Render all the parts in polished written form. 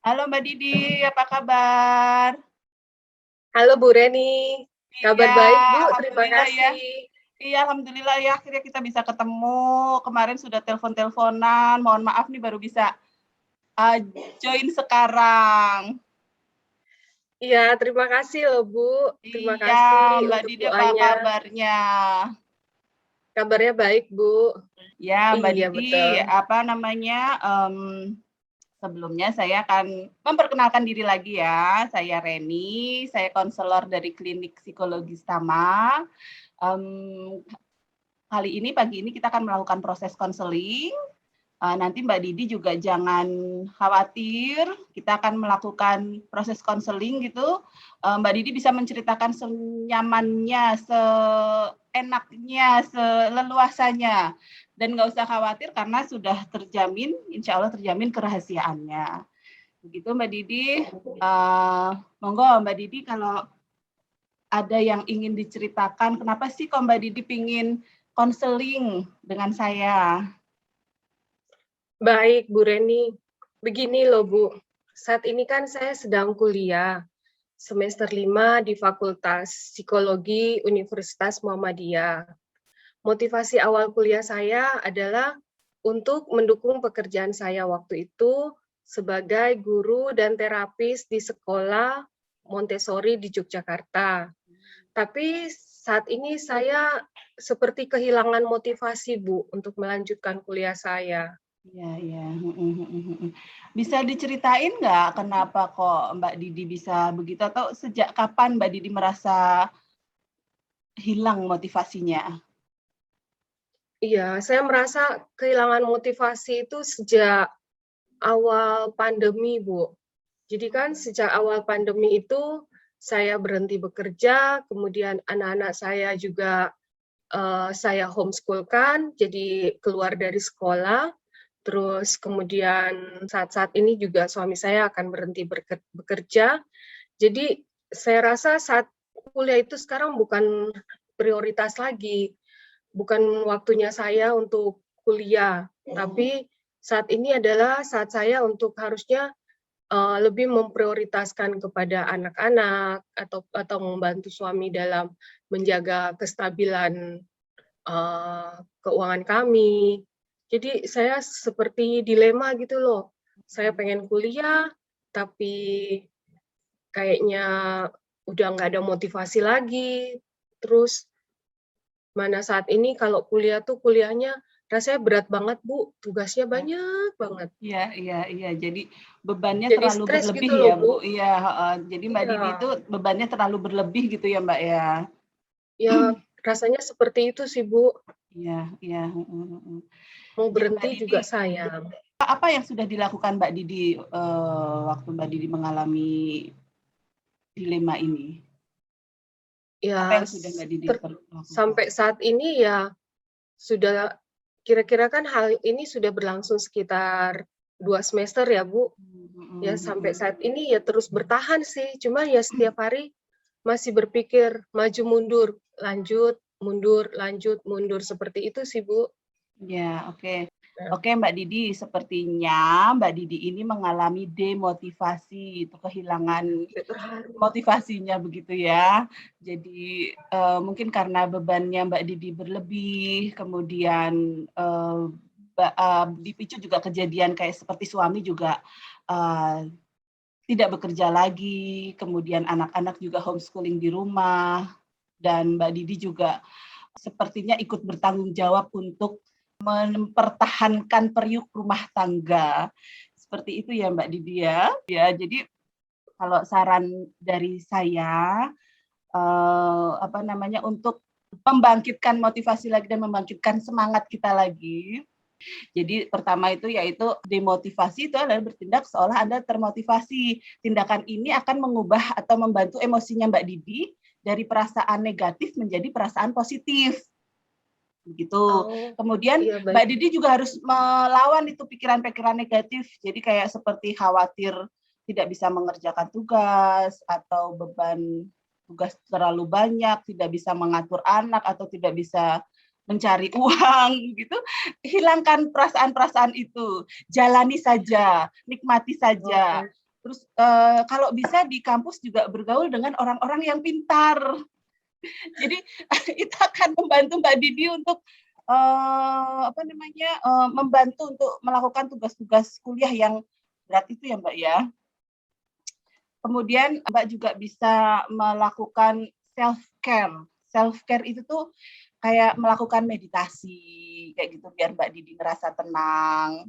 Halo Mbak Didi, apa kabar? Halo Bu Reni, kabar Iya, baik Bu, terima alhamdulillah ya. kasih. Iya, alhamdulillah ya. Akhirnya kita bisa ketemu. Kemarin sudah telepon-teleponan. Mohon maaf nih baru bisa uh, join sekarang. Iya, terima kasih loh Bu, terima Iya, kasih Mbak untuk Didi apa doanya. kabarnya? Kabarnya baik Bu. Ya, Mbak Iya Didi, betul. apa namanya? Sebelumnya saya akan memperkenalkan diri lagi ya. Saya Reni, saya konselor dari Klinik Psikologi Tama. Um, Kali ini pagi ini kita akan melakukan proses konseling. Nanti Mbak Didi juga jangan khawatir, kita akan melakukan proses konseling gitu. Mbak Didi bisa menceritakan senyamannya, seenaknya, seleluasanya. Dan nggak usah khawatir karena sudah terjamin, insya Allah terjamin kerahasiaannya. Begitu Mbak Didi. Monggo Mbak Didi kalau ada yang ingin diceritakan, kenapa sih kok Mbak Didi pingin konseling dengan saya? Baik Bu Reni, begini loh Bu, saat ini kan saya sedang kuliah semester 5 di Fakultas Psikologi Universitas Muhammadiyah. Motivasi awal kuliah saya adalah untuk mendukung pekerjaan saya waktu itu sebagai guru dan terapis di sekolah Montessori di Yogyakarta. Tapi saat ini saya seperti kehilangan motivasi, Bu, untuk melanjutkan kuliah saya. Iya, iya. Bisa diceritain nggak kenapa kok Mbak Didi bisa begitu atau sejak kapan Mbak Didi merasa hilang motivasinya? Iya, saya merasa kehilangan motivasi itu sejak awal pandemi, Bu. Jadi kan sejak awal pandemi itu saya berhenti bekerja, kemudian anak-anak saya juga saya homeschool-kan, jadi keluar dari sekolah. Terus kemudian saat-saat ini juga suami saya akan berhenti bekerja. Jadi saya rasa saat kuliah itu sekarang bukan prioritas lagi, bukan waktunya saya untuk kuliah, tapi saat ini adalah saat saya untuk harusnya lebih memprioritaskan kepada anak-anak atau membantu suami dalam menjaga kestabilan keuangan kami. Jadi saya seperti dilema gitu loh. Saya pengen kuliah, tapi kayaknya udah nggak ada motivasi lagi. Terus mana saat ini kalau kuliah tuh kuliahnya rasanya berat banget Bu, tugasnya Ya, banyak banget. iya, iya, iya. Jadi bebannya Jadi terlalu stres berlebih gitu loh ya, Bu. Bu. Iya, heeh. Jadi Mbak Didi itu Iya, bebannya terlalu berlebih gitu ya, Mbak ya. ya rasanya seperti itu sih Bu. Iya, iya. Mau Ya, Mbak berhenti Didi, juga sayang. apa yang sudah dilakukan Mbak Didi waktu Mbak Didi mengalami dilema ini? Apa Ya yang sudah Mbak Didi lakukan? sampai saat ini ya sudah kira-kira kan hal ini sudah berlangsung sekitar 2 semester ya, Bu. Ya sampai saat ini ya terus bertahan sih, cuma ya setiap hari masih berpikir maju mundur, lanjut, mundur, lanjut, mundur, seperti itu sih, Bu. Ya, oke. Nah, Oke, Mbak Didi, sepertinya Mbak Didi ini mengalami demotivasi, itu kehilangan motivasinya begitu ya. Jadi mungkin karena bebannya Mbak Didi berlebih, kemudian dipicu juga kejadian kayak seperti suami juga uh, tidak bekerja lagi, kemudian anak-anak juga homeschooling di rumah, dan Mbak Didi juga sepertinya ikut bertanggung jawab untuk mempertahankan periuk rumah tangga. Seperti itu ya Mbak Didi ya. Ya, jadi kalau saran dari saya apa namanya untuk membangkitkan motivasi lagi dan membangkitkan semangat kita lagi. Jadi pertama itu yaitu demotivasi itu adalah bertindak seolah Anda termotivasi. Tindakan ini akan mengubah atau membantu emosinya Mbak Didi dari perasaan negatif menjadi perasaan positif. Begitu. oh, Kemudian iya Mbak baik. Didi juga harus melawan itu pikiran-pikiran negatif. Jadi kayak seperti khawatir tidak bisa mengerjakan tugas atau beban tugas terlalu banyak, tidak bisa mengatur anak atau tidak bisa mencari uang gitu. Hilangkan perasaan-perasaan itu. Jalani saja, nikmati saja. Oke. Terus kalau bisa di kampus juga bergaul dengan orang-orang yang pintar. Jadi itu akan membantu Mbak Didi untuk membantu untuk melakukan tugas-tugas kuliah yang berat itu ya Mbak ya. Kemudian Mbak juga bisa melakukan self-care. Self-care itu tuh kayak melakukan meditasi, kayak gitu, biar Mbak Didi ngerasa tenang.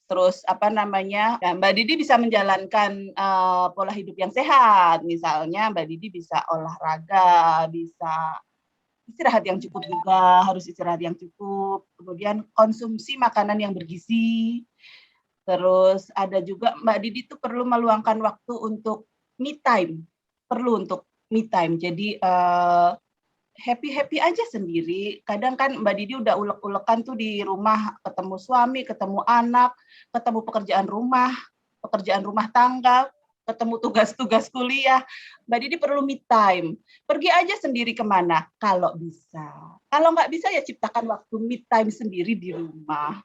Terus Mbak Didi bisa menjalankan pola hidup yang sehat. Misalnya Mbak Didi bisa olahraga, bisa istirahat yang cukup juga, harus istirahat yang cukup. Kemudian konsumsi makanan yang bergizi. Terus ada juga Mbak Didi tuh perlu meluangkan waktu untuk me time. Perlu untuk me time. Jadi happy-happy aja sendiri. Kadang kan Mbak Didi udah ulek-ulekan tuh di rumah, ketemu suami, ketemu anak, ketemu pekerjaan rumah tangga, ketemu tugas-tugas kuliah. Mbak Didi perlu me time. Pergi aja sendiri kemana, kalau bisa. Kalau nggak bisa ya ciptakan waktu me time sendiri di rumah.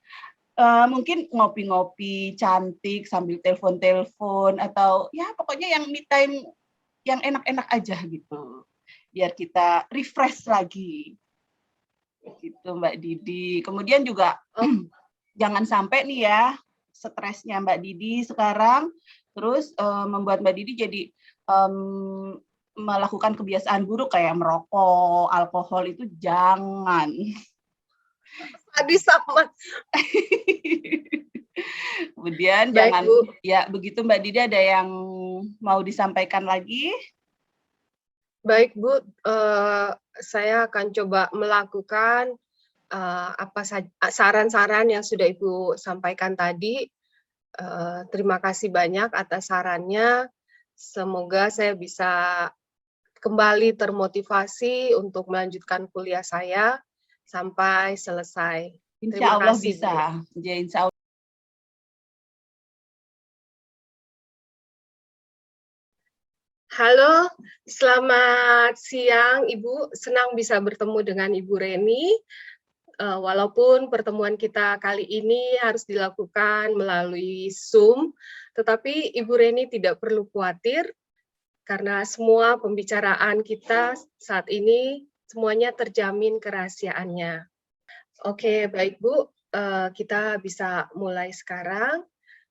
Mungkin ngopi-ngopi cantik sambil telepon-telepon, atau ya pokoknya yang me time yang enak-enak aja gitu. Biar kita refresh lagi. Gitu Mbak Didi. Kemudian juga jangan sampai nih ya stresnya Mbak Didi sekarang terus membuat Mbak Didi jadi melakukan kebiasaan buruk kayak merokok, alkohol, itu jangan. Tadi sama. Kemudian Baik, jangan Bu. ya begitu Mbak Didi, ada yang mau disampaikan lagi? Baik, Bu. Saya akan coba melakukan saran-saran yang sudah Ibu sampaikan tadi. Terima kasih banyak atas sarannya. Semoga saya bisa kembali termotivasi untuk melanjutkan kuliah saya sampai selesai. Insya Terima Allah kasih, bisa. Bu. Ya, insya Allah. Halo, selamat siang Ibu. Senang bisa bertemu dengan Ibu Reni. Walaupun pertemuan kita kali ini harus dilakukan melalui Zoom, tetapi Ibu Reni tidak perlu khawatir karena semua pembicaraan kita saat ini semuanya terjamin kerahasiaannya. Oke, baik Bu, kita bisa mulai sekarang.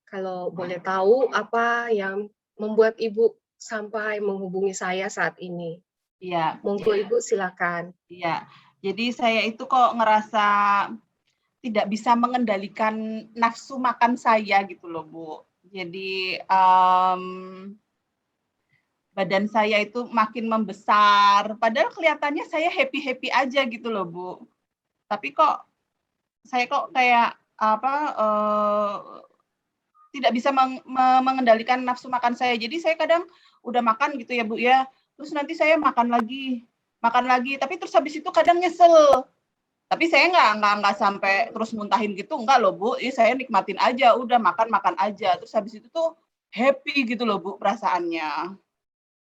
Kalau boleh tahu apa yang membuat Ibu sampai menghubungi saya saat ini? Iya. Monggo Ibu silakan. Iya. Jadi saya itu kok ngerasa tidak bisa mengendalikan nafsu makan saya gitu loh Bu. Jadi badan saya itu makin membesar. Padahal kelihatannya saya happy-happy aja gitu loh Bu. Tapi kok saya kok kayak tidak bisa mengendalikan nafsu makan saya. Jadi saya kadang udah makan gitu ya Bu ya. Terus nanti saya makan lagi. Tapi terus habis itu kadang nyesel. Tapi saya nggak sampai terus muntahin gitu, enggak loh Bu. Saya nikmatin aja, udah makan aja. Terus habis itu tuh happy gitu loh Bu perasaannya.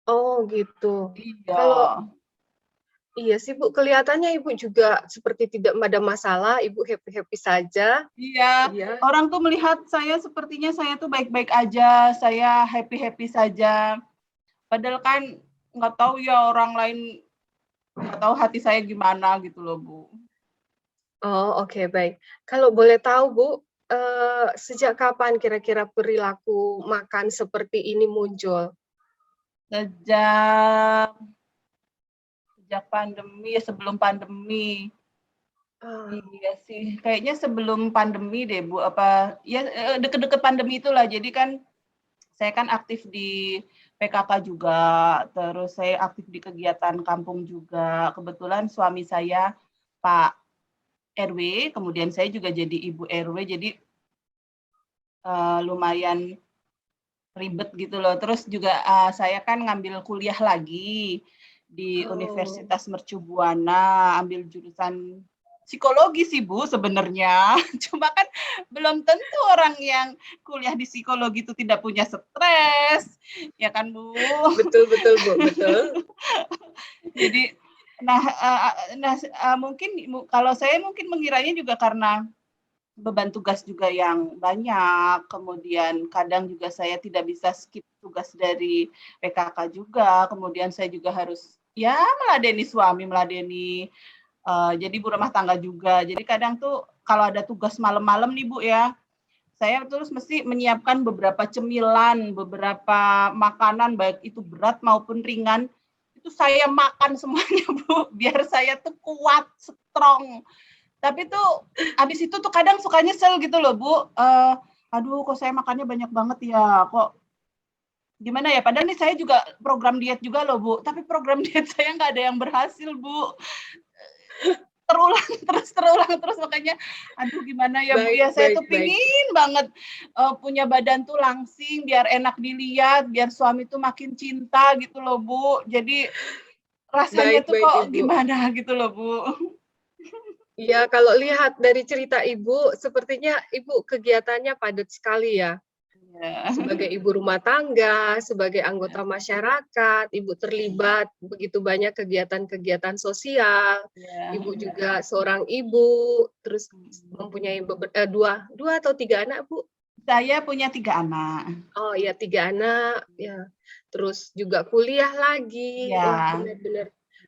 Oh gitu. Iya. Iya sih Bu, kelihatannya Ibu juga seperti tidak ada masalah, Ibu happy-happy saja. Iya. Orang tuh melihat saya sepertinya saya tuh baik-baik aja, saya happy-happy saja. Padahal kan nggak tahu ya orang lain, nggak tahu hati saya gimana gitu loh Bu. Oh oke, baik. Kalau boleh tahu Bu, sejak kapan kira-kira perilaku makan seperti ini muncul? Sejak pandemi, sebelum pandemi. Iya sih, kayaknya sebelum pandemi deh Bu, deket-deket pandemi itulah. Jadi kan saya kan aktif di PKK juga, terus saya aktif di kegiatan kampung juga. Kebetulan suami saya Pak RW, kemudian saya juga jadi Ibu RW, jadi lumayan ribet gitu loh. Terus juga saya kan ngambil kuliah lagi di Universitas Mercu Buana, ambil jurusan psikologi sih Bu sebenarnya. Cuma kan belum tentu orang yang kuliah di psikologi itu tidak punya stres, ya kan Bu? Betul Bu, betul. Jadi, mungkin kalau saya mungkin mengiranya juga karena beban tugas juga yang banyak, kemudian kadang juga saya tidak bisa skip tugas dari PKK juga, kemudian saya juga harus ya meladeni suami, meladeni jadi ibu rumah tangga juga. Jadi kadang tuh kalau ada tugas malam-malam nih Bu ya, saya terus mesti menyiapkan beberapa cemilan, beberapa makanan baik itu berat maupun ringan, itu saya makan semuanya Bu, biar saya tuh kuat, strong. Tapi tuh habis itu tuh kadang suka nyesel gitu loh Bu, aduh kok saya makannya banyak banget ya, kok gimana ya, padahal nih saya juga program diet juga loh Bu, tapi program diet saya nggak ada yang berhasil Bu. Terulang terus makanya aduh gimana ya Bu Baik, ya, saya baik, tuh baik. pingin banget, punya badan tuh langsing biar enak dilihat, biar suami tuh makin cinta gitu loh Bu. Jadi rasanya Baik, tuh baik, kok Ibu. gimana gitu loh Bu. Iya, kalau lihat dari cerita Ibu, sepertinya Ibu kegiatannya padat sekali ya. Iya. Sebagai ibu rumah tangga, sebagai anggota masyarakat, Ibu terlibat begitu banyak kegiatan-kegiatan sosial. Iya. Ibu juga seorang ibu, terus mempunyai 2 atau 3 anak, Bu? Saya punya 3 anak. Oh ya, 3 anak, ya. Terus juga kuliah lagi. Iya. Wah,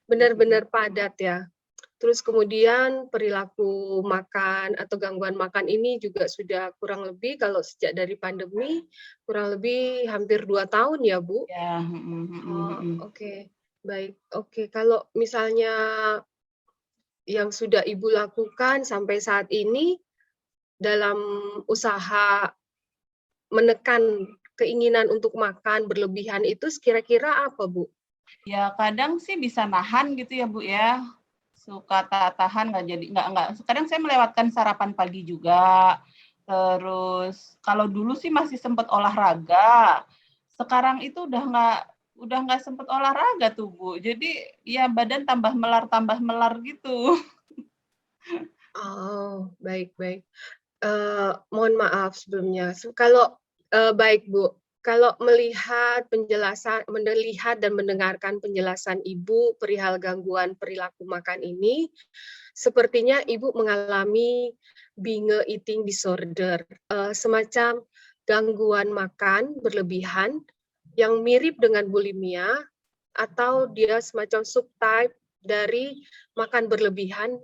benar-benar padat ya. Terus kemudian perilaku makan atau gangguan makan ini juga sudah kurang lebih kalau sejak dari pandemi, kurang lebih hampir 2 tahun ya, Bu? Iya, mhm mhm Oh, mhm. oke. Baik, oke. Kalau misalnya yang sudah Ibu lakukan sampai saat ini dalam usaha menekan keinginan untuk makan berlebihan itu kira-kira apa, Bu? Ya kadang sih bisa nahan gitu ya Bu ya, suka tahan nggak kadang saya melewatkan sarapan pagi juga, terus kalau dulu sih masih sempet olahraga, sekarang itu udah nggak sempet olahraga tuh Bu, jadi ya badan tambah melar gitu. Oh, baik, baik. Mohon maaf sebelumnya. Kalau baik, Bu, kalau melihat dan mendengarkan penjelasan Ibu perihal gangguan perilaku makan ini, sepertinya Ibu mengalami binge eating disorder, semacam gangguan makan berlebihan yang mirip dengan bulimia atau dia semacam subtype dari makan berlebihan,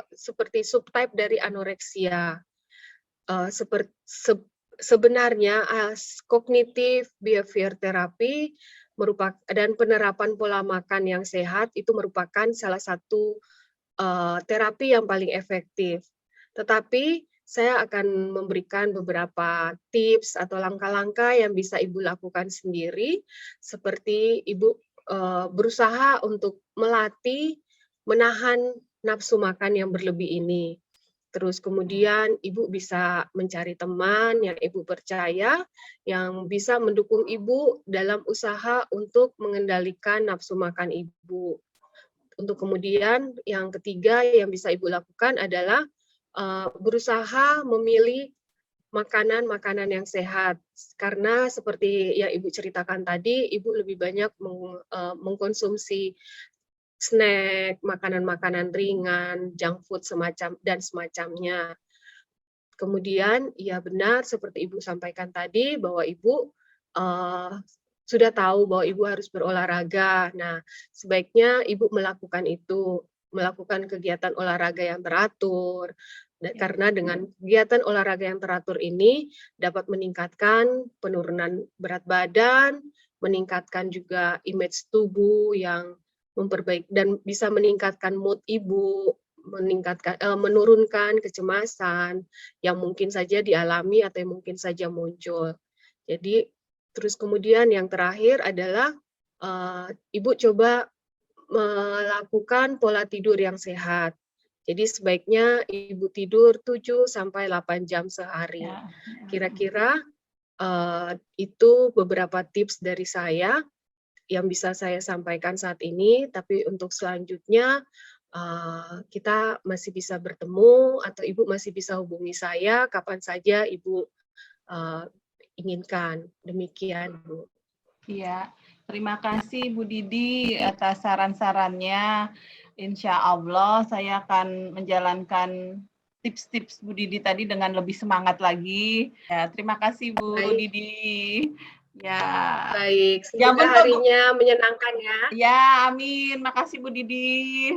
seperti subtype dari anoreksia. Sebenarnya cognitive behavior therapy dan penerapan pola makan yang sehat itu merupakan salah satu terapi yang paling efektif. Tetapi saya akan memberikan beberapa tips atau langkah-langkah yang bisa Ibu lakukan sendiri, seperti Ibu berusaha untuk melatih menahan nafsu makan yang berlebih ini. Terus kemudian Ibu bisa mencari teman yang Ibu percaya, yang bisa mendukung Ibu dalam usaha untuk mengendalikan nafsu makan Ibu. Untuk kemudian yang ketiga yang bisa Ibu lakukan adalah, berusaha memilih makanan-makanan yang sehat. Karena seperti yang Ibu ceritakan tadi, Ibu lebih banyak mengkonsumsi snack, makanan-makanan ringan, junk food semacamnya. Kemudian, ya benar seperti Ibu sampaikan tadi bahwa Ibu, sudah tahu bahwa Ibu harus berolahraga. Nah, sebaiknya Ibu melakukan itu, melakukan kegiatan olahraga yang teratur, Ya. karena dengan kegiatan olahraga yang teratur ini dapat meningkatkan penurunan berat badan, meningkatkan juga image tubuh yang memperbaik dan bisa meningkatkan mood Ibu, menurunkan kecemasan yang mungkin saja dialami atau yang mungkin saja muncul. Jadi terus kemudian yang terakhir adalah, Ibu coba melakukan pola tidur yang sehat. Jadi sebaiknya Ibu tidur 7 sampai 8 jam sehari. Ya. Kira-kira, itu beberapa tips dari saya yang bisa saya sampaikan saat ini, tapi untuk selanjutnya, kita masih bisa bertemu atau Ibu masih bisa hubungi saya kapan saja Ibu, eee, inginkan. Demikian, Bu. Iya, terima kasih Bu Didi atas saran-sarannya. Insya Allah saya akan menjalankan tips-tips Bu Didi tadi dengan lebih semangat lagi. Ya, terima kasih Bu Baik. Didi. Ya. Baik, Ya, semoga betul, Bu. harinya menyenangkan ya. Ya, amin. Makasih Bu Didi.